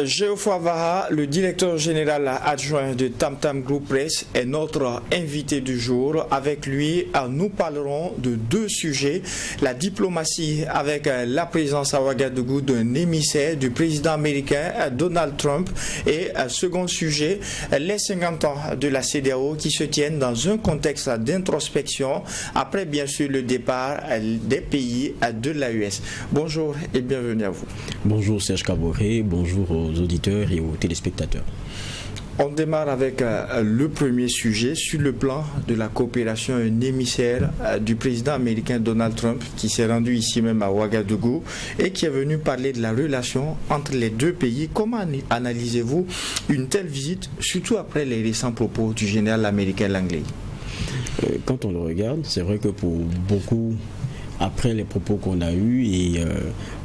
Geoffroy Vaha, le directeur général adjoint de Tam Tam Group Press, est notre invité du jour. Avec lui, nous parlerons de deux sujets. La diplomatie avec la présence à Ouagadougou d'un émissaire du président américain Donald Trump. Et second sujet, les 50 ans de la CEDEAO qui se tiennent dans un contexte d'introspection après bien sûr le départ des pays de l'AES. Bonjour et bienvenue à vous. Bonjour Serge Kaboré, bonjour aux auditeurs et aux téléspectateurs. On démarre avec le premier sujet. Sur le plan de la coopération, un émissaire du président américain Donald Trump qui s'est rendu ici même à Ouagadougou et qui est venu parler de la relation entre les deux pays. Comment analysez-vous une telle visite, surtout après les récents propos du général américain Langley? Quand on le regarde, c'est vrai que pour beaucoup, après les propos qu'on a eus et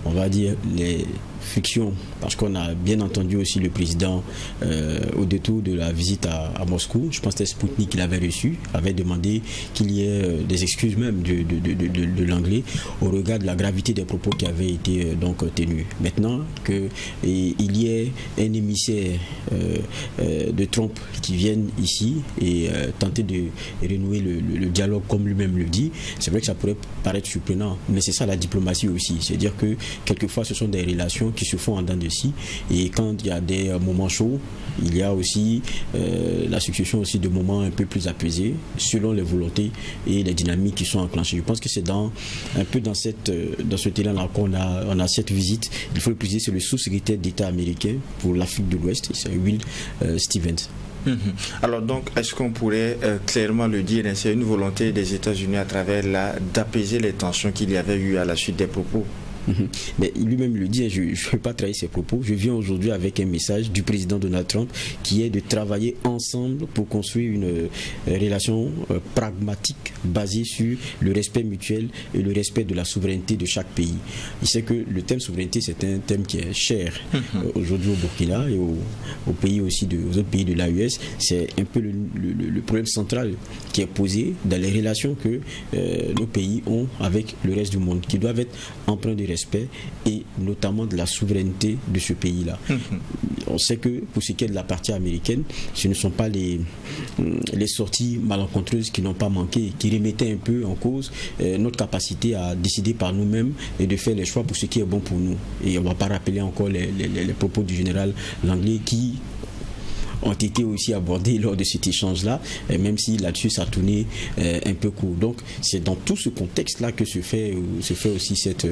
on va dire les fictions, parce qu'on a bien entendu aussi le président au détour de la visite à Moscou, je pense que c'était Sputnik qu'il avait reçu, avait demandé qu'il y ait des excuses même de l'anglais au regard de la gravité des propos qui avaient été donc tenus. Maintenant qu'il y ait un émissaire de Trump qui vienne ici et tenter de renouer le dialogue comme lui-même le dit, c'est vrai que ça pourrait paraître surprenant, mais c'est ça la diplomatie aussi, c'est-à-dire que quelquefois ce sont des relations qui se font en dents de scie, et quand il y a des moments chauds, il y a aussi la succession aussi de moments un peu plus apaisés selon les volontés et les dynamiques qui sont enclenchées. Je pense que c'est un peu dans ce terrain-là qu'on a cette visite. Il faut le préciser, c'est le sous-secrétaire d'État américain pour l'Afrique de l'Ouest, c'est Will Stevens. Alors donc, est-ce qu'on pourrait clairement le dire, c'est une volonté des États-Unis à travers d'apaiser les tensions qu'il y avait eu à la suite des propos? Mais lui-même le dit, je ne veux pas trahir ses propos. Je viens aujourd'hui avec un message du président Donald Trump qui est de travailler ensemble pour construire une relation pragmatique basée sur le respect mutuel et le respect de la souveraineté de chaque pays. Il sait que le thème souveraineté, c'est un thème qui est cher aujourd'hui au Burkina et aux pays aussi aux autres pays de l'AES. C'est un peu le problème central qui est posé dans les relations que nos pays ont avec le reste du monde, qui doivent être empreints de respect et notamment de la souveraineté de ce pays-là. On sait que pour ce qui est de la partie américaine, ce ne sont pas les sorties malencontreuses qui n'ont pas manqué, qui remettaient un peu en cause notre capacité à décider par nous-mêmes et de faire les choix pour ce qui est bon pour nous. Et on ne va pas rappeler encore les propos du général Langley qui ont été aussi abordés lors de cet échange-là, même si là-dessus ça tournait un peu court. Donc c'est dans tout ce contexte-là que se fait aussi cet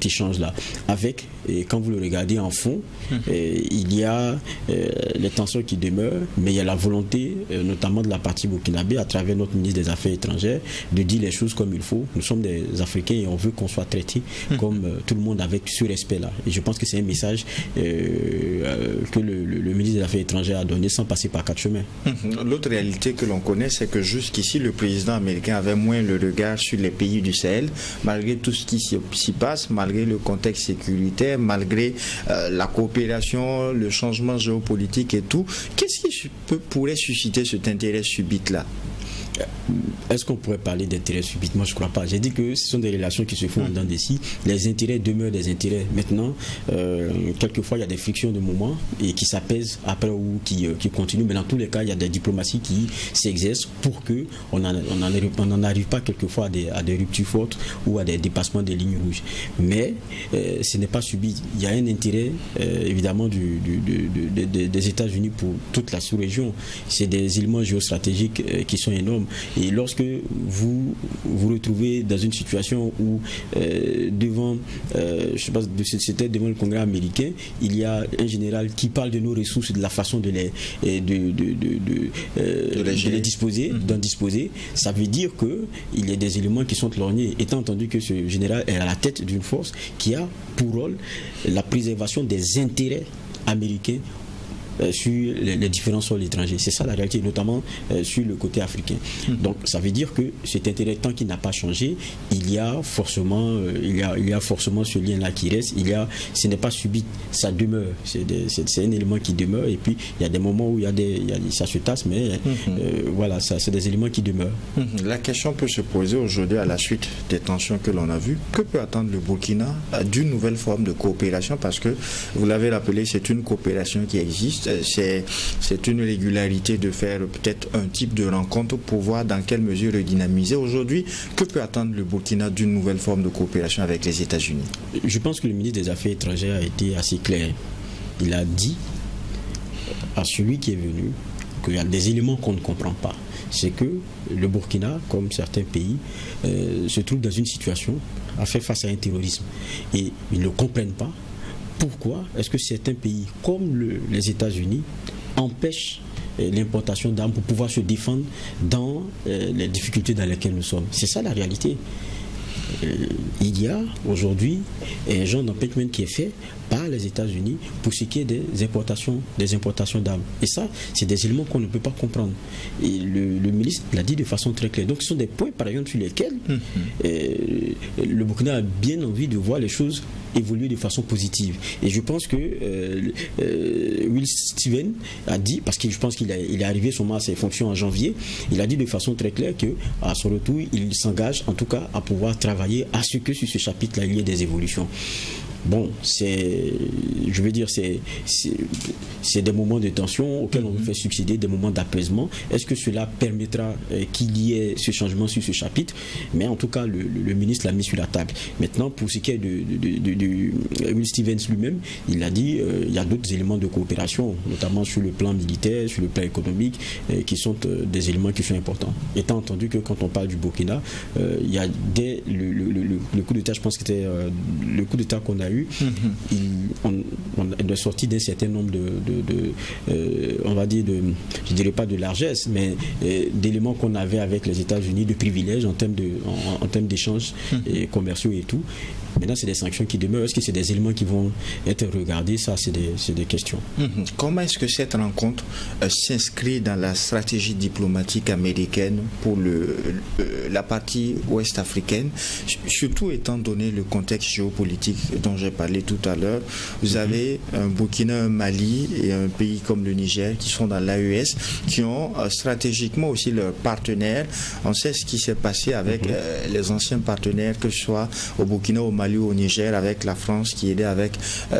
échange-là. Avec, et quand vous le regardez en fond, il y a les tensions qui demeurent, mais il y a la volonté, notamment de la partie burkinabé, à travers notre ministre des Affaires étrangères, de dire les choses comme il faut. Nous sommes des Africains et on veut qu'on soit traité comme tout le monde avec ce respect-là. Et je pense que c'est un message que le ministre des Affaires étrangères a donné sans passer par quatre chemins. L'autre réalité que l'on connaît, c'est que jusqu'ici, le président américain avait moins le regard sur les pays du Sahel, malgré tout ce qui s'y passe, malgré le contexte sécuritaire, malgré la coopération, le changement géopolitique et tout. Qu'est-ce qui pourrait susciter cet intérêt subit-là? Est-ce qu'on pourrait parler d'intérêt subitement? Je ne crois pas. J'ai dit que ce sont des relations qui se font en dents de scie. Les intérêts demeurent des intérêts. Maintenant, quelqueforis, il y a des frictions de moments et qui s'apaisent après ou qui continuent. Mais dans tous les cas, il y a des diplomaties qui s'exercent pour qu'on n'en arrive pas quelquefois à des ruptures fortes ou à des dépassements des lignes rouges. Mais ce n'est pas subi. Il y a un intérêt, évidemment, des États-Unis pour toute la sous-région. C'est des éléments géostratégiques qui sont énormes. Et lorsque vous vous retrouvez dans une situation où devant, je sais pas, c'était devant le Congrès américain, il y a un général qui parle de nos ressources et de la façon de les disposer, d'en disposer, ça veut dire qu'il y a des éléments qui sont lorgnés, étant entendu que ce général est à la tête d'une force qui a pour rôle la préservation des intérêts américains sur les différents sols étrangers. C'est ça la réalité, notamment sur le côté africain. Donc ça veut dire que cet intérêt, tant qu'il n'a pas changé, il y a forcément ce lien-là qui reste. Ce n'est pas subit, ça demeure. C'est un élément qui demeure, et puis il y a des moments où ça se tasse, mais voilà, c'est des éléments qui demeurent. La question peut se poser aujourd'hui à la suite des tensions que l'on a vues. Que peut attendre le Burkina d'une nouvelle forme de coopération? Parce que, vous l'avez rappelé, c'est une coopération qui existe. C'est une régularité de faire peut-être un type de rencontre pour voir dans quelle mesure redynamiser. Aujourd'hui, que peut attendre le Burkina d'une nouvelle forme de coopération avec les États-Unis? Je pense que le ministre des Affaires étrangères a été assez clair. Il a dit à celui qui est venu qu'il y a des éléments qu'on ne comprend pas. C'est que le Burkina, comme certains pays, se trouve dans une situation à faire face à un terrorisme. Et ils ne comprennent pas pourquoi est-ce que certains pays, comme les États-Unis, empêchent l'importation d'armes pour pouvoir se défendre dans les difficultés dans lesquelles nous sommes. C'est ça la réalité. Il y a aujourd'hui un genre d'empêchement qui est fait par les États-Unis pour ce qui est des importations d'armes. Et ça, c'est des éléments qu'on ne peut pas comprendre. Et le ministre l'a dit de façon très claire. Donc ce sont des points, par exemple, sur lesquels le Burkina a bien envie de voir les choses évoluer de façon positive. Et je pense que Will Steven a dit, parce que je pense qu'il est arrivé sûrement à ses fonctions en janvier, il a dit de façon très claire qu'à son retour, il s'engage en tout cas à pouvoir travailler à ce que sur ce chapitre-là, il y ait des évolutions. Bon, c'est des moments de tension auxquels on veut faire succéder des moments d'apaisement. Est-ce que cela permettra qu'il y ait ce changement sur ce chapitre? Mais en tout cas, le ministre l'a mis sur la table. Maintenant, pour ce qui est de Will Stevens lui-même, il a dit il y a d'autres éléments de coopération, notamment sur le plan militaire, sur le plan économique, qui sont des éléments qui sont importants. Étant entendu que quand on parle du Burkina, il y a le coup d'État, je pense que c'était le coup d'État qu'on a eu, on est sorti d'un certain nombre on va dire je dirais pas de largesse, mais d'éléments qu'on avait avec les États-Unis, de privilèges en termes d'échanges commerciaux et tout. Maintenant, c'est des sanctions qui demeurent. Est-ce que c'est des éléments qui vont être regardés? Ça, c'est des questions. Comment est-ce que cette rencontre s'inscrit dans la stratégie diplomatique américaine pour la partie ouest africaine, surtout étant donné le contexte géopolitique dont j'ai parlé tout à l'heure? Vous avez un Burkina, un Mali et un pays comme le Niger qui sont dans l'AES, qui ont stratégiquement aussi leurs partenaires. On sait ce qui s'est passé avec les anciens partenaires, que ce soit au Burkina, au Mali, au Niger, avec la France qui aidait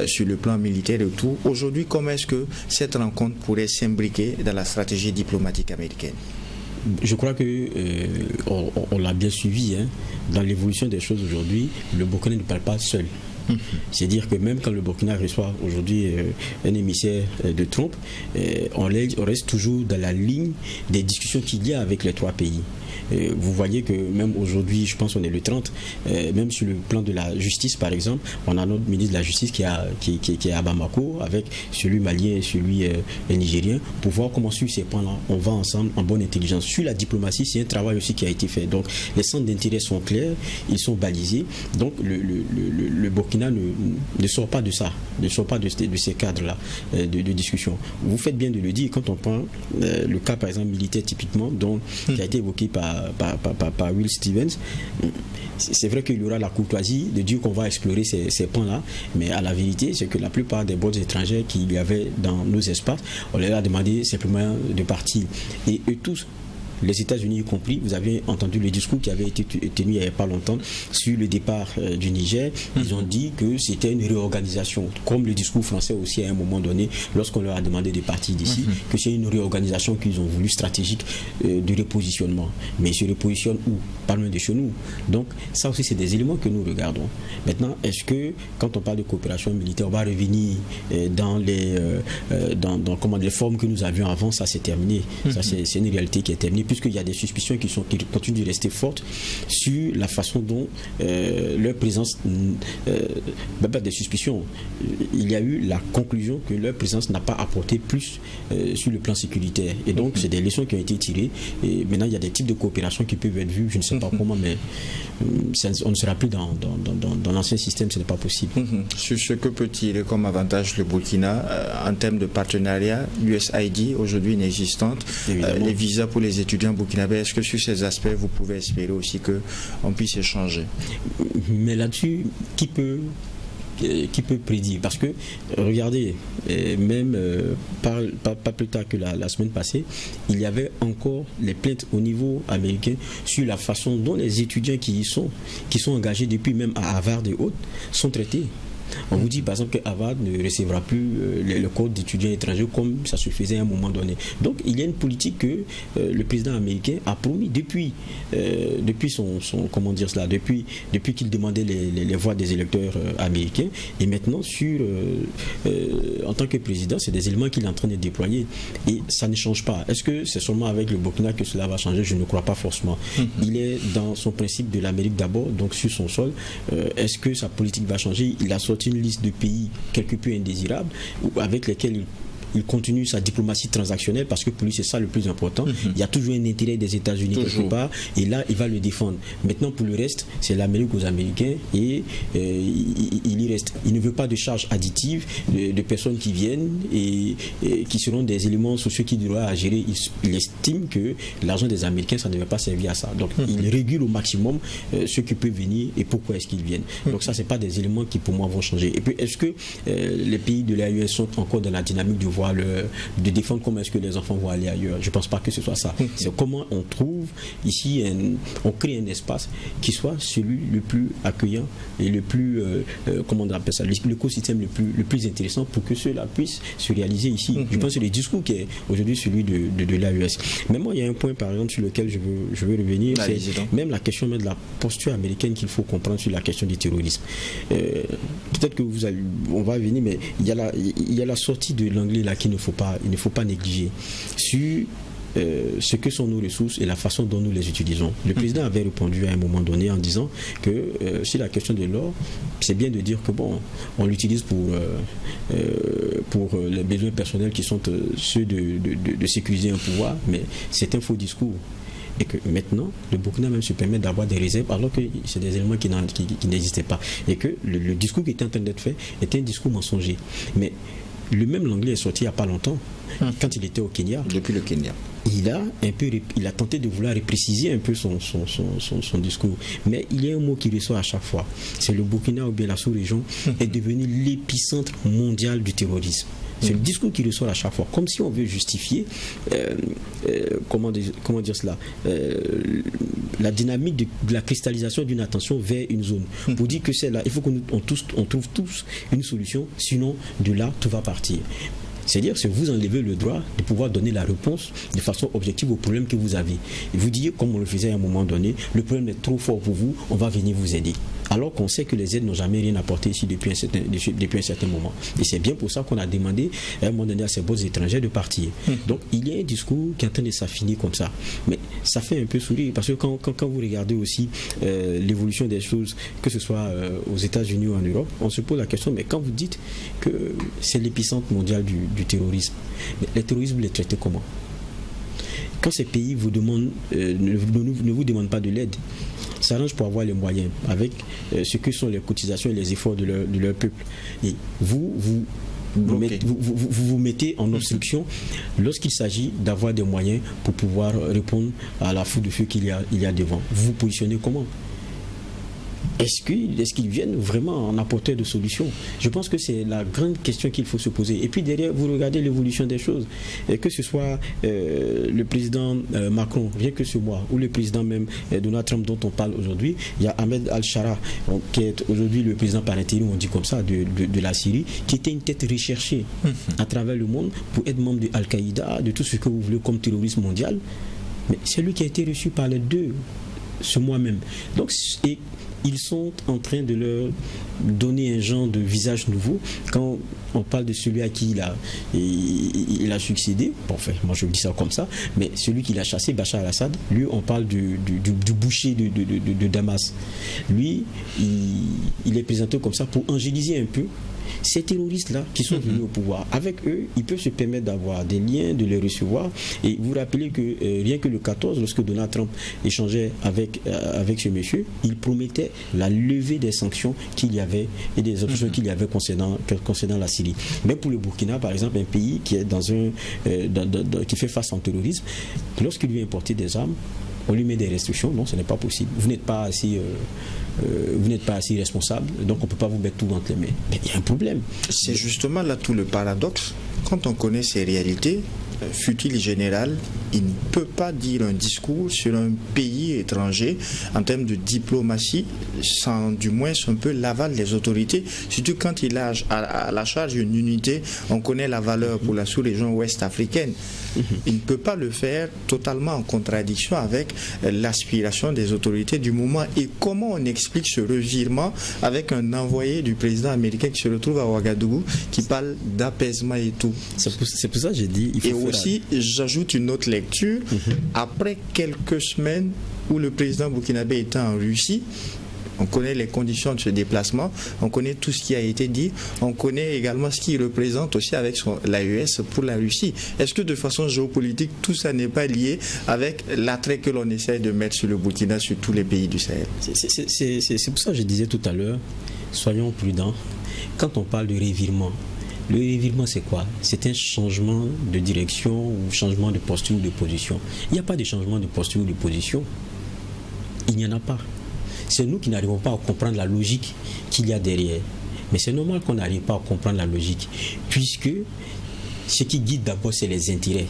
sur le plan militaire et tout. Aujourd'hui, comment est-ce que cette rencontre pourrait s'imbriquer dans la stratégie diplomatique américaine? Je crois que on l'a bien suivi, hein. Dans l'évolution des choses aujourd'hui, le Burkina ne parle pas seul. C'est-à-dire que même quand le Burkina reçoit aujourd'hui un émissaire de Trump, on reste toujours dans la ligne des discussions qu'il y a avec les trois pays. Vous voyez que même aujourd'hui, je pense qu'on est le 30, même sur le plan de la justice par exemple, on a notre ministre de la Justice qui est à Bamako avec celui malien et celui nigérien pour voir comment sur ces points-là on va ensemble en bonne intelligence. Sur la diplomatie, c'est un travail aussi qui a été fait. Donc les centres d'intérêt sont clairs, ils sont balisés. Donc le Burkina ne sort pas de ça, ne sort pas de ces cadres-là de discussion. Vous faites bien de le dire, quand on prend le cas par exemple militaire typiquement, qui a été évoqué par Will Stevens, c'est vrai qu'il y aura la courtoisie de dire qu'on va explorer ces points-là, mais à la vérité, c'est que la plupart des boîtes étrangères qu'il y avait dans nos espaces, on leur a demandé simplement de partir. Et eux tous, les États-Unis y compris, vous avez entendu le discours qui avait été tenu il n'y a pas longtemps sur le départ du Niger. Ils ont dit que c'était une réorganisation, comme le discours français aussi à un moment donné, lorsqu'on leur a demandé de partir d'ici, que c'est une réorganisation qu'ils ont voulu stratégique de repositionnement. Mais ils se repositionnent où? Pas loin de chez nous. Donc ça aussi, c'est des éléments que nous regardons. Maintenant, est-ce que quand on parle de coopération militaire, on va revenir dans les formes que nous avions avant? Ça, c'est terminé. Ça, c'est une réalité qui est terminée. puisqu'il y a des suspicions qui continuent de rester fortes sur la façon dont leur présence, pas des suspicions, il y a eu la conclusion que leur présence n'a pas apporté plus sur le plan sécuritaire. Et donc, c'est des leçons qui ont été tirées. Et maintenant, il y a des types de coopération qui peuvent être vus, je ne sais pas comment, mais on ne sera plus dans l'ancien système, ce n'est pas possible. Sur ce que peut tirer comme avantage le Burkina en termes de partenariat, l'USAID aujourd'hui inexistante, les visas pour les étudiants burkinabés, est-ce que sur ces aspects vous pouvez espérer aussi qu'on puisse échanger? Mais là-dessus, qui peut prédire? Parce que, regardez, même pas plus tard que la semaine passée, il y avait encore les plaintes au niveau américain sur la façon dont les étudiants qui sont engagés depuis même à Harvard et autres, sont traités. On vous dit par exemple que Harvard ne recevra plus le code d'étudiants étrangers comme ça se faisait à un moment donné. Donc il y a une politique que le président américain a promis depuis son comment dire cela, depuis qu'il demandait les voix des électeurs américains, et maintenant en tant que président, c'est des éléments qu'il est en train de déployer et ça ne change pas. Est-ce que c'est seulement avec le Burkina que cela va changer? Je ne crois pas forcément. Il est dans son principe de l'Amérique d'abord, donc sur son sol. Est-ce que sa politique va changer? Il a sorti une liste de pays quelque peu indésirables avec lesquels il continue sa diplomatie transactionnelle, parce que pour lui c'est ça le plus important. Il y a toujours un intérêt des États-Unis quelque part, et là il va le défendre. Maintenant pour le reste, c'est l'Amérique aux Américains, et il y reste. Il ne veut pas de charges additives de personnes qui viennent et qui seront des éléments sociaux qu'il doit gérer. Il estime que l'argent des Américains, ça ne devait pas servir à ça. Donc il régule au maximum ceux qui peuvent venir et pourquoi est-ce qu'ils viennent. Donc ça, c'est pas des éléments qui pour moi vont changer. Et puis est-ce que les pays de l'AES sont encore dans la dynamique de défendre comment est-ce que les enfants vont aller ailleurs? Je ne pense pas que ce soit ça. C'est comment on trouve ici, on crée un espace qui soit celui le plus accueillant et le plus, comment on appelle ça, l'écosystème le plus intéressant pour que cela puisse se réaliser ici. Je pense que le discours qui est aujourd'hui celui de l'AES. Mais moi, il y a un point par exemple sur lequel je veux revenir, c'est même la question de la posture américaine qu'il faut comprendre sur la question du terrorisme. Peut-être que on va venir, mais il y a la sortie de l'anglais là qu'il ne faut pas négliger sur ce que sont nos ressources et la façon dont nous les utilisons. Le président avait répondu à un moment donné en disant que sur la question de l'or, c'est bien de dire que on l'utilise pour les besoins personnels qui sont ceux de sécuriser un pouvoir, mais c'est un faux discours. Et que maintenant, le Burkina même se permet d'avoir des réserves alors que c'est des éléments qui n'existaient pas. Et que le discours qui était en train d'être fait était un discours mensonger. Mais le même Langlais est sorti il n'y a pas longtemps, quand il était au Kenya. Depuis le Kenya. Il a tenté de vouloir préciser un peu son discours. Mais il y a un mot qui ressort à chaque fois. C'est le Burkina ou bien la sous-région est devenu l'épicentre mondial du terrorisme. C'est le discours qui ressort à chaque fois, comme si on veut justifier comment dire cela, la dynamique de la cristallisation d'une attention vers une zone. Pour dire que c'est là, il faut qu'on trouve tous une solution, sinon de là tout va partir. C'est-à-dire que vous enlevez le droit de pouvoir donner la réponse de façon objective au problème que vous avez. Et vous dites, comme on le faisait à un moment donné, le problème est trop fort pour vous, on va venir vous aider. Alors qu'on sait que les aides n'ont jamais rien apporté ici depuis un certain moment. Et c'est bien pour ça qu'on a demandé à un moment donné à ces boss étrangers de partir. Donc il y a un discours qui est en train de s'affiner comme ça. Mais ça fait un peu sourire, parce que quand vous regardez aussi l'évolution des choses, que ce soit aux États-Unis ou en Europe, on se pose la question, mais quand vous dites que c'est l'épicentre mondial du terrorisme, mais les terroristes, vous les traitez comment? Quand ces pays vous demandent, ne vous demandent pas de l'aide, s'arrange pour avoir les moyens avec ce que sont les cotisations et les efforts de leur peuple. Et vous mettez en obstruction lorsqu'il s'agit d'avoir des moyens pour pouvoir répondre à la foule de feu qu'il y a devant. Vous vous positionnez comment? Est-ce qu'ils viennent vraiment en apporter de solutions? Je pense que c'est la grande question qu'il faut se poser. Et puis derrière, vous regardez l'évolution des choses. Et que ce soit le président Macron, rien que ce mois, ou le président même Donald Trump dont on parle aujourd'hui, il y a Ahmed Al-Shara, qui est aujourd'hui le président par intérim, on dit comme ça, de la Syrie, qui était une tête recherchée à travers le monde pour être membre de Al-Qaïda, de tout ce que vous voulez comme terrorisme mondial. Mais c'est lui qui a été reçu par les deux ce mois même. Donc, et ils sont en train de leur donner un genre de visage nouveau. Quand on parle de celui à qui il a succédé, bon, enfin, moi je dis ça comme ça, mais celui qui l'a chassé, Bachar al-Assad, lui, on parle du boucher de Damas. Lui, il est présenté comme ça pour angéliser un peu ces terroristes-là qui sont venus au pouvoir. Avec eux, il peut se permettre d'avoir des liens, de les recevoir. Et vous vous rappelez que rien que le 14, lorsque Donald Trump échangeait avec ce monsieur, il promettait la levée des sanctions qu'il y avait et des options qu'il y avait concernant la Syrie. Mais pour le Burkina, par exemple, un pays qui est qui fait face au terrorisme, lorsqu'il lui importait des armes, on lui met des restrictions. Non, ce n'est pas possible. Vous n'êtes pas assez responsable, donc on ne peut pas vous mettre tout entre les mains. Mais il y a un problème. C'est justement là tout le paradoxe. Quand on connaît ces réalités, fut-il général, il ne peut pas dire un discours sur un pays étranger en termes de diplomatie sans du moins un peu l'aval des autorités, surtout quand il a à la charge une unité. On connaît la valeur pour la sous-région ouest africaine. Il ne peut pas le faire totalement en contradiction avec l'aspiration des autorités du moment. Et comment on explique ce revirement avec un envoyé du président américain qui se retrouve à Ouagadougou, qui parle d'apaisement et tout? C'est pour ça que j'ai dit... Et aussi, j'ajoute une autre lecture. Après quelques semaines où le président burkinabé était en Russie, on connaît les conditions de ce déplacement, on connaît tout ce qui a été dit, on connaît également ce qu'il représente aussi avec l'AES pour la Russie. Est-ce que de façon géopolitique, tout ça n'est pas lié avec l'attrait que l'on essaie de mettre sur le Burkina, sur tous les pays du Sahel? C'est pour ça que je disais tout à l'heure, soyons prudents. Quand on parle de revirement, le revirement, c'est quoi? C'est un changement de direction ou changement de posture ou de position. Il n'y a pas de changement de posture ou de position. Il n'y en a pas. C'est nous qui n'arrivons pas à comprendre la logique qu'il y a derrière. Mais c'est normal qu'on n'arrive pas à comprendre la logique, puisque ce qui guide d'abord, c'est les intérêts.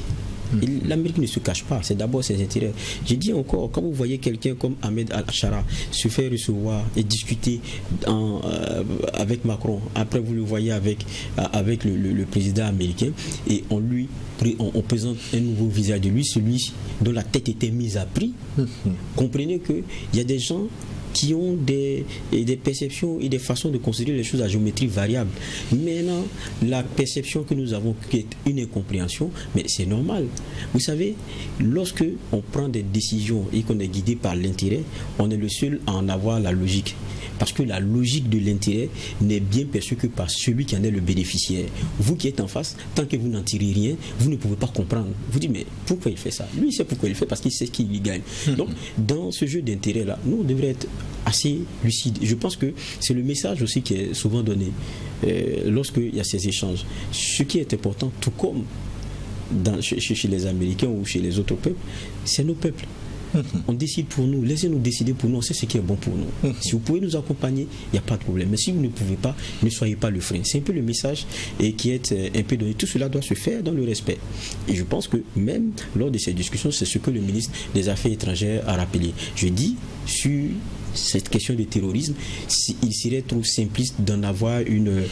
L'Amérique ne se cache pas, c'est d'abord ses intérêts. Je dis encore, quand vous voyez quelqu'un comme Ahmed Al-Shara se faire recevoir et discuter avec Macron, après vous le voyez avec le président américain, et on présente un nouveau visage de lui, celui dont la tête était mise à prix. Comprenez qu'il y a des gens qui ont des perceptions et des façons de considérer les choses à géométrie variable. Maintenant, la perception que nous avons, qui est une incompréhension, mais c'est normal. Vous savez, lorsque on prend des décisions et qu'on est guidé par l'intérêt, on est le seul à en avoir la logique. Parce que la logique de l'intérêt n'est bien perçue que par celui qui en est le bénéficiaire. Vous qui êtes en face, tant que vous n'en tirez rien, vous ne pouvez pas comprendre. Vous dites, mais pourquoi il fait ça? Lui, il sait pourquoi il fait, parce qu'il sait qu'il y gagne. Donc, dans ce jeu d'intérêt-là, nous, on devrait être assez lucides. Je pense que c'est le message aussi qui est souvent donné lorsqu'il y a ces échanges. Ce qui est important, tout comme chez les Américains ou chez les autres peuples, c'est nos peuples. On décide pour nous, laissez-nous décider pour nous, on sait ce qui est bon pour nous. Si vous pouvez nous accompagner, il n'y a pas de problème. Mais si vous ne pouvez pas, ne soyez pas le frein. C'est un peu le message qui est un peu donné. Tout cela doit se faire dans le respect. Et je pense que même lors de ces discussions, c'est ce que le ministre des Affaires étrangères a rappelé. Je dis, sur cette question de terrorisme, il serait trop simpliste d'en avoir une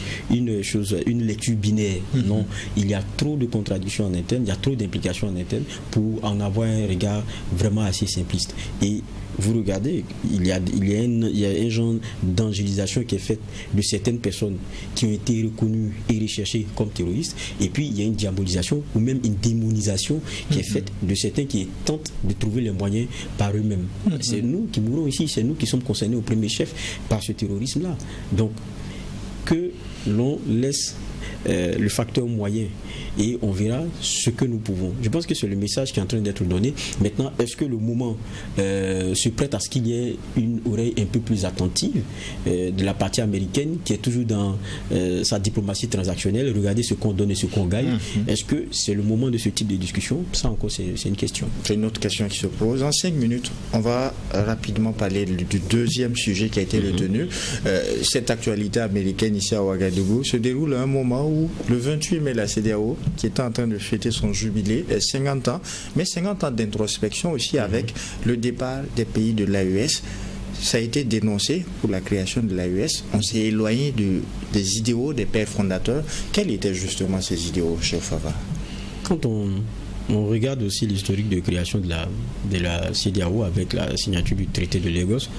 lecture binaire. Non, il y a trop de contradictions en interne, il y a trop d'implications en interne pour en avoir un regard vraiment assez simpliste. Et vous regardez, il y a un genre d'angélisation qui est faite de certaines personnes qui ont été reconnues et recherchées comme terroristes, et puis il y a une diabolisation ou même une démonisation qui est faite de certains qui tentent de trouver les moyens par eux-mêmes. C'est nous qui mourons ici, c'est nous qui sommes concernés au premier chef par ce terrorisme-là. Donc, que l'on laisse le facteur moyen et on verra ce que nous pouvons. Je pense que c'est le message qui est en train d'être donné. Maintenant, est-ce que le moment se prête à ce qu'il y ait une oreille un peu plus attentive de la partie américaine qui est toujours dans sa diplomatie transactionnelle, regarder ce qu'on donne et ce qu'on gagne. Est-ce que c'est le moment de ce type de discussion? Ça encore, c'est une question. C'est une autre question qui se pose. En 5 minutes, on va rapidement parler du deuxième sujet qui a été retenu. Cette actualité américaine ici à Ouagadougou se déroule à un moment où le 28 mai, la CEDEAO, qui était en train de fêter son jubilé, 50 ans, mais 50 ans d'introspection aussi avec le départ des pays de l'AES. Ça a été dénoncé pour la création de l'AES. On s'est éloigné des idéaux des pères fondateurs. Quels étaient justement ces idéaux, Cheikh Fava? Quand on on regarde aussi l'historique de création de la CEDEAO avec la signature du traité de Lagos,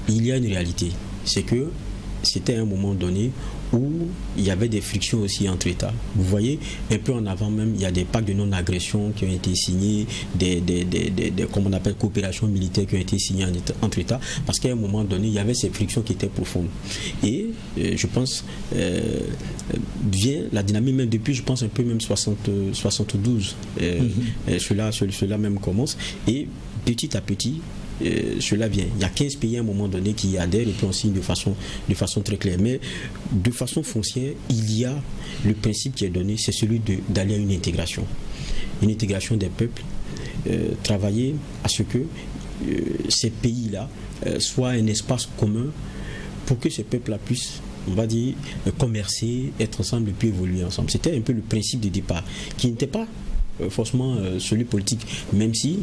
il y a une réalité. C'est que c'était un moment donné où il y avait des frictions aussi entre États. Vous voyez, un peu en avant même, il y a des pactes de non-agression qui ont été signés, comme on appelle, coopération militaire qui ont été signés entre États, parce qu'à un moment donné, il y avait ces frictions qui étaient profondes. Et je pense, vient la dynamique même depuis, je pense, un peu même 72, cela même commence, et petit à petit, cela vient. Il y a 15 pays à un moment donné qui adhèrent et puis on signe de façon très claire. Mais de façon foncière, il y a le principe qui est donné, c'est celui d'aller à une intégration. Une intégration des peuples, travailler à ce que ces pays-là soient un espace commun pour que ces peuples-là puissent, on va dire, commercer, être ensemble et puis évoluer ensemble. C'était un peu le principe de départ, qui n'était pas forcément celui politique, même si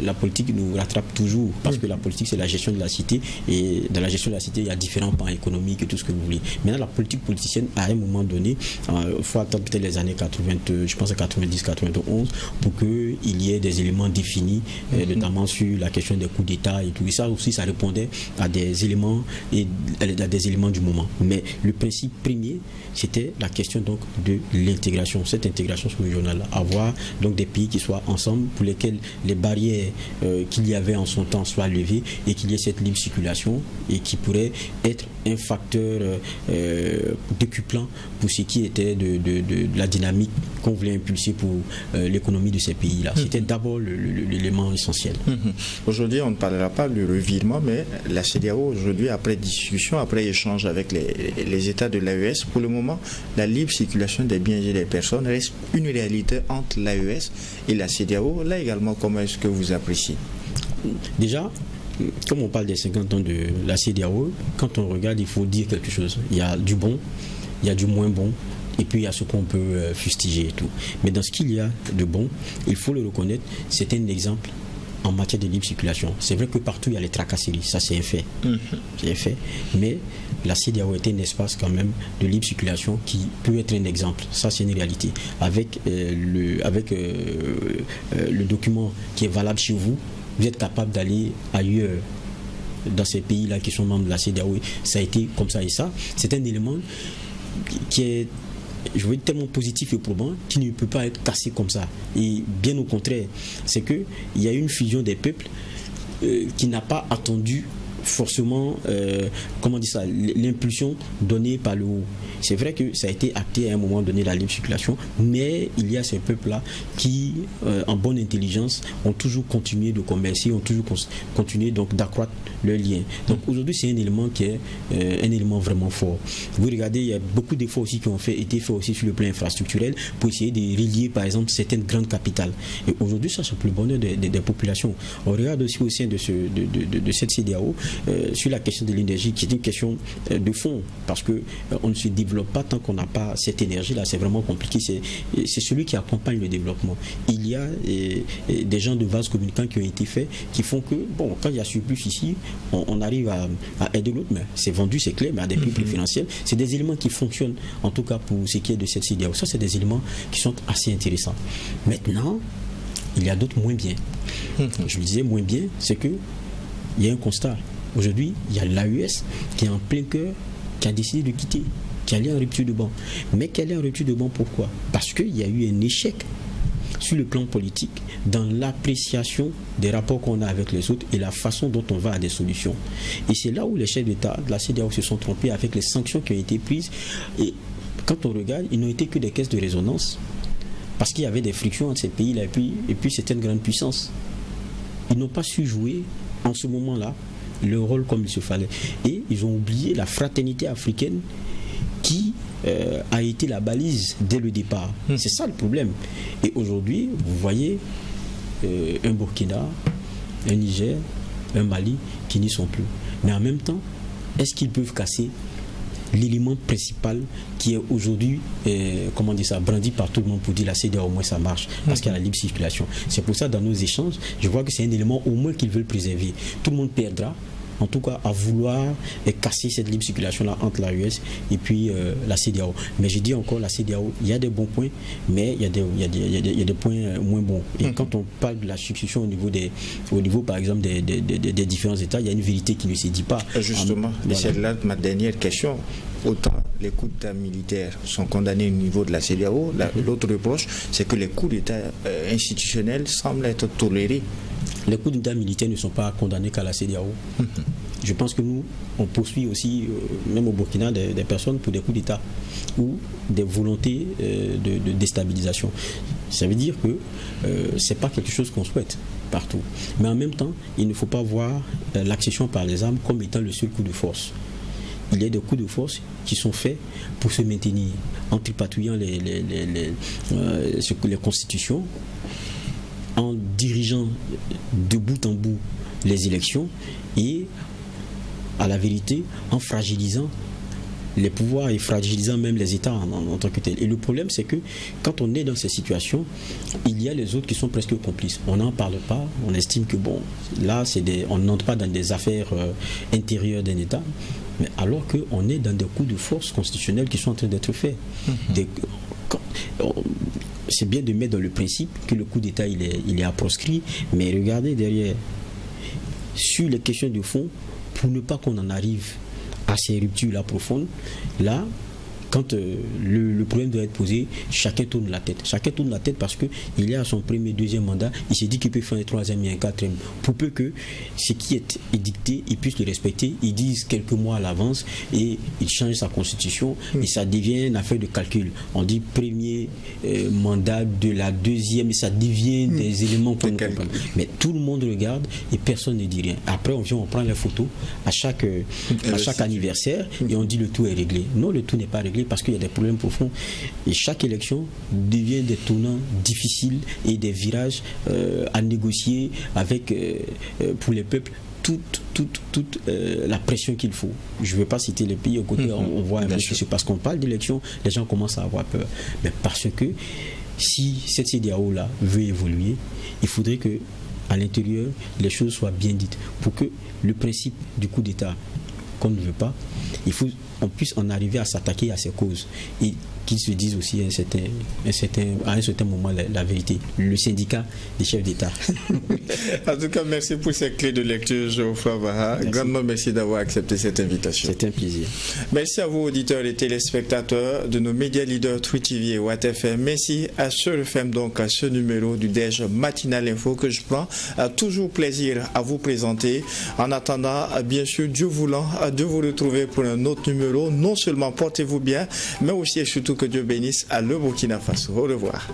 la politique nous rattrape toujours, parce que la politique c'est la gestion de la cité, et dans la gestion de la cité il y a différents pans économiques et tout ce que vous voulez. Maintenant la politique politicienne, à un moment donné, il faut attendre peut-être les années 80, je pense à 90, 91 pour qu'il y ait des éléments définis, notamment sur la question des coups d'État et tout. Et ça aussi, ça répondait à des éléments du moment. Mais le principe premier, c'était la question donc de l'intégration, cette intégration sous-régionale, avoir donc des pays qui soient ensemble, pour lesquels les barrières qu'il y avait en son temps soient levées et qu'il y ait cette libre circulation et qui pourrait être un facteur décuplant pour ce qui était de la dynamique qu'on voulait impulser pour l'économie de ces pays-là. C'était d'abord l'élément essentiel. Aujourd'hui, on ne parlera pas du revirement, mais la CEDEAO, aujourd'hui, après discussion, après échange avec les États de l'AES, pour le moment, la libre circulation des biens et des personnes reste une réalité entre l'AES et la CEDEAO. Là également, comment est-ce que vous appréciez? Déjà, comme on parle des 50 ans de la CEDEAO, quand on regarde, il faut dire quelque chose. Il y a du bon, il y a du moins bon, et puis il y a ce qu'on peut fustiger et tout. Mais dans ce qu'il y a de bon, il faut le reconnaître, c'est un exemple en matière de libre circulation. C'est vrai que partout il y a les tracasseries, ça c'est un fait. C'est un fait. Mais la CEDEAO est un espace quand même de libre circulation qui peut être un exemple. Ça c'est une réalité. Avec le document qui est valable chez vous, vous êtes capable d'aller ailleurs dans ces pays-là qui sont membres de la CEDEAO. Ça a été comme ça et ça. C'est un élément qui est, je veux dire, tellement positif et probant qui ne peut pas être cassé comme ça. Et bien au contraire, c'est qu'il y a une fusion des peuples qui n'a pas attendu forcément, comment dire ça, l'impulsion donnée par le haut. C'est vrai que ça a été acté à un moment donné, la libre circulation, mais il y a ces peuples-là qui, en bonne intelligence, ont toujours continué de commercer, ont toujours continué donc d'accroître leurs liens. Donc aujourd'hui, c'est un élément qui est un élément vraiment fort. Vous regardez, il y a beaucoup d'efforts aussi qui ont été faits aussi sur le plan infrastructurel pour essayer de relier, par exemple, certaines grandes capitales. Et aujourd'hui, ça, c'est pour le bonheur des populations. On regarde aussi au sein de cette CEDEAO, sur la question de l'énergie, qui est une question de fond, parce que on ne se développe pas tant qu'on n'a pas cette énergie-là. C'est vraiment compliqué. C'est celui qui accompagne le développement. Il y a des gens de vases communicants qui ont été faits, qui font que, bon, quand il y a surplus ici, on arrive à aider l'autre, mais c'est vendu, c'est clair, mais à des prix préférentiels. C'est des éléments qui fonctionnent, en tout cas pour ce qui est de cette CEDEAO. Ça, c'est des éléments qui sont assez intéressants. Maintenant, il y a d'autres moins bien. Je le disais, moins bien, c'est que il y a un constat. Aujourd'hui, il y a l'AES qui est en plein cœur, qui a décidé de quitter, qui allait en rupture de banc. Mais qui allait en rupture de banc, pourquoi? Parce qu'il y a eu un échec sur le plan politique dans l'appréciation des rapports qu'on a avec les autres et la façon dont on va à des solutions. Et c'est là où les chefs d'État de la CEDEAO se sont trompés avec les sanctions qui ont été prises. Et quand on regarde, ils n'ont été que des caisses de résonance parce qu'il y avait des frictions entre ces pays-là et puis c'était une grande puissance. Ils n'ont pas su jouer en ce moment-là le rôle comme il se fallait. Et ils ont oublié la fraternité africaine qui a été la balise dès le départ. C'est ça le problème. Et aujourd'hui, vous voyez un Burkina, un Niger, un Mali qui n'y sont plus. Mais en même temps, est-ce qu'ils peuvent casser l'élément principal qui est aujourd'hui, comment dire ça, brandi par tout le monde pour dire la CEDEAO au moins ça marche, parce qu'il y a la libre circulation. C'est pour ça dans nos échanges, je vois que c'est un élément au moins qu'ils veulent préserver. Tout le monde perdra, en tout cas à vouloir casser cette libre circulation-là entre la US et puis la CEDEAO. Mais je dis encore, la CEDEAO, il y a des bons points, mais il y a des points moins bons. Et quand on parle de la succession au niveau par exemple des différents États, il y a une vérité qui ne se dit pas. Justement, c'est là ma dernière question. Autant les coups d'État militaires sont condamnés au niveau de la CEDEAO, l'autre reproche, c'est que les coups d'État institutionnels semblent être tolérés. Les coups d'État militaires ne sont pas condamnés qu'à la CEDEAO. Je pense que nous, on poursuit aussi, même au Burkina, des personnes pour des coups d'État ou des volontés de déstabilisation. Ça veut dire que ce n'est pas quelque chose qu'on souhaite partout. Mais en même temps, il ne faut pas voir l'accession par les armes comme étant le seul coup de force. Il y a des coups de force qui sont faits pour se maintenir en tripatouillant les constitutions, en dirigeant de bout en bout les élections et, à la vérité, en fragilisant les pouvoirs et fragilisant même les États en tant que tels. Et le problème, c'est que quand on est dans ces situations, il y a les autres qui sont presque complices. On n'en parle pas, on estime que bon, là, on n'entre pas dans des affaires intérieures d'un État, mais alors qu'on est dans des coups de force constitutionnels qui sont en train d'être faits. C'est bien de mettre dans le principe que le coup d'État il est à proscrit, mais regardez derrière, sur les questions de fond, pour ne pas qu'on en arrive à ces ruptures-là profondes, là, quand le problème doit être posé, chacun tourne la tête. Chacun tourne la tête parce qu'il est à son premier, deuxième mandat, il s'est dit qu'il peut faire un troisième et un quatrième. Pour peu que ce qui est édicté, il puisse le respecter, ils disent quelques mois à l'avance et il change sa constitution et ça devient une affaire de calcul. On dit premier mandat de la deuxième et ça devient des éléments qu'on ne comprend pas. Mais tout le monde regarde et personne ne dit rien. Après, on prend les photos à chaque anniversaire et on dit le tout est réglé. Non, le tout n'est pas réglé parce qu'il y a des problèmes profonds et chaque élection devient des tournants difficiles et des virages à négocier avec pour les peuples toute la pression qu'il faut. Je ne veux pas citer les pays au côté, on voit un peu ce qui se passe. Quand on parle d'élection, les gens commencent à avoir peur. Mais parce que si cette CEDEAO là veut évoluer, il faudrait que à l'intérieur les choses soient bien dites pour que le principe du coup d'État qu'on ne veut pas, il faut qu'on puisse en arriver à s'attaquer à ces causes et qu'ils se disent aussi à un certain moment la vérité. Le syndicat des chefs d'État. En tout cas, merci pour ces clés de lecture, Geoffroy Baha. Grandement merci d'avoir accepté cette invitation. C'était un plaisir. Merci à vous, auditeurs et téléspectateurs de nos médias leaders Tweet TV et Watt FM. Merci à Sur FM, donc à ce numéro du DEJ Matinal Info que je prends toujours plaisir à vous présenter. En attendant, bien sûr, Dieu voulant, de vous retrouver pour un autre numéro. Non seulement portez-vous bien, mais aussi et surtout que Dieu bénisse à le Burkina Faso. Au revoir.